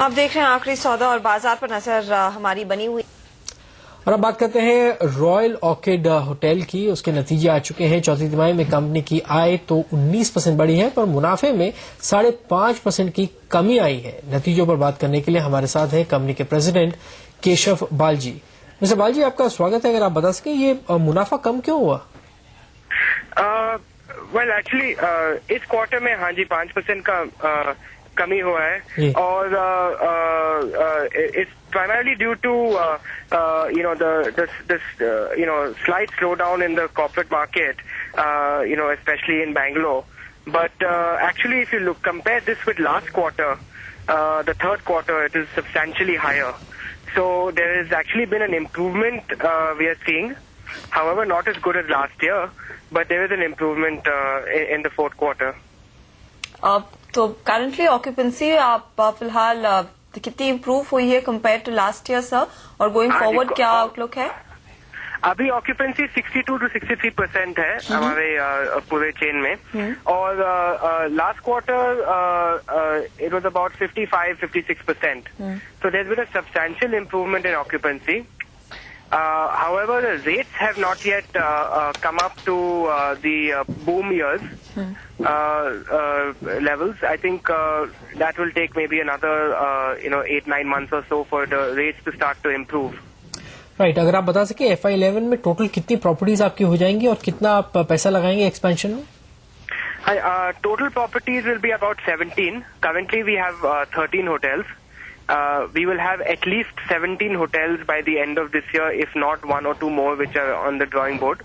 आप देख रहे हैं आखिरी सौदा और बाजार पर नजर हमारी बनी हुई। और अब बात करते हैं रॉयल ऑर्किड होटल की। उसके नतीजे आ चुके हैं। चौथी तिमाही में कंपनी की आय तो 19% बढ़ी है, पर मुनाफे में 5.5% की कमी आई है। नतीजों पर बात करने के लिए हमारे साथ है कंपनी के प्रेसिडेंट केशव बालजी। मिस्टर बालजी, आपका स्वागत है। अगर आप बता सकें ये मुनाफा कम क्यों हुआ? एक्चुअली इस क्वार्टर में हाँ जी 5% का कमी हुआ है और it's primarily due to slight slowdown in the corporate market, especially in Bangalore. But actually, if you compare this with last quarter, the third quarter, it is substantially higher. So there has actually been an improvement we are seeing. However, not as good as last year, but there is an improvement in the fourth quarter. तो currently occupancy आप फिलहाल कितनी improve हुई है compare to last year sir, और going forward क्या outlook है? अभी ऑक्यूपेंसी 62 to 63% है हमारे पूरे चेन में, और last quarter it was about 55-56%. So there's been a substantial improvement in occupancy. However, the rates have not yet come up to the boom years levels. I think that will take maybe another 8-9 months or so for the rates to start to improve. Right, अगर आप बता सके FY11 में total कितनी properties आपकी हो जाएंगी और कितना आप पैसा लगाएंगे एक्सपेंशन में? Total properties will be about 17. Currently we have 13 hotels. We will have at least 17 hotels by the end of this year, if not 1 or 2 more which are on the drawing board.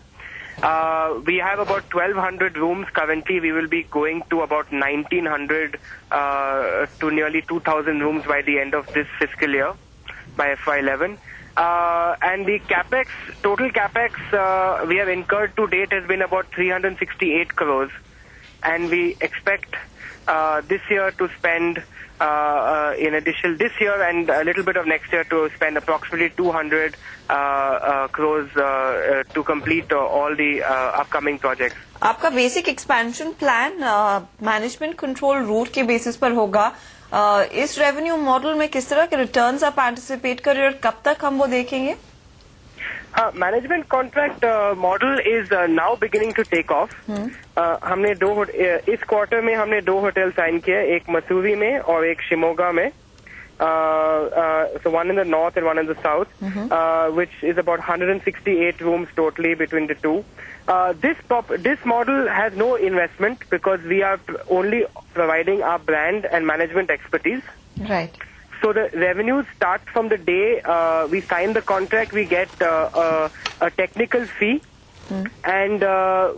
We have about 1,200 rooms currently. We will be going to about 1,900 to nearly 2,000 rooms by the end of this fiscal year, by FY11. And the capex, total capex we have incurred to date has been about 368 crores. And we expect this year to spend in addition this year and a little bit of next year to spend approximately 200 crores to complete all the upcoming projects. आपका basic expansion plan management control route के basis पर होगा। इस revenue model में किस तरह के returns आप एंटिसिपेट कर रहे हैं और कब तक हम वो देखेंगे? Management contract model is now beginning to take off. हमने इस क्वार्टर में हमने 2 होटल साइन किए, एक मसूरी में और एक शिमोगा में. So one in the north and one in the south, which is about 168 rooms totally between the two. This model has no investment because we are only providing our brand and management expertise. Right. So the revenues start from the day we sign the contract. We get a technical fee, and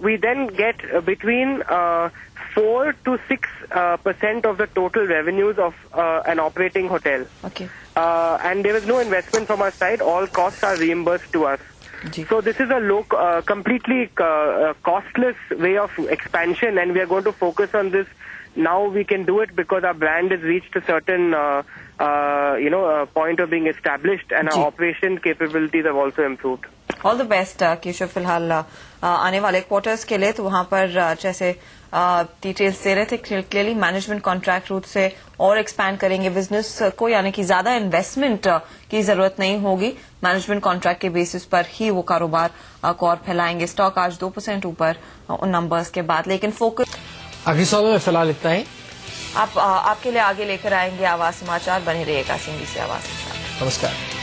we then get between 4 to 6% of the total revenues of an operating hotel. Okay. And there is no investment from our side. All costs are reimbursed to us. So this is a completely costless way of expansion, and we are going to focus on this. Now we can do it because our brand has reached a certain point of being established, and our operation capabilities have also improved. All the best Keshav. फिलहाल आने वाले quarters के लिए तो वहां पर जैसे details दे रहे थे क्लियरली मैनेजमेंट कॉन्ट्रैक्ट रूट से और एक्सपैंड करेंगे बिजनेस को, यानी कि ज्यादा इन्वेस्टमेंट की जरूरत नहीं होगी। मैनेजमेंट कॉन्ट्रैक्ट के बेसिस पर ही वो कारोबार को और फैलाएंगे। स्टॉक आज 2% ऊपर उन नंबर्स के बाद, लेकिन फोकस आखिरी सौदे में फिलहाल इतना ही। आपके लिए आगे लेकर आएंगे आवाज समाचार। बने रहिएगा CNBC आवाज के साथ। नमस्कार।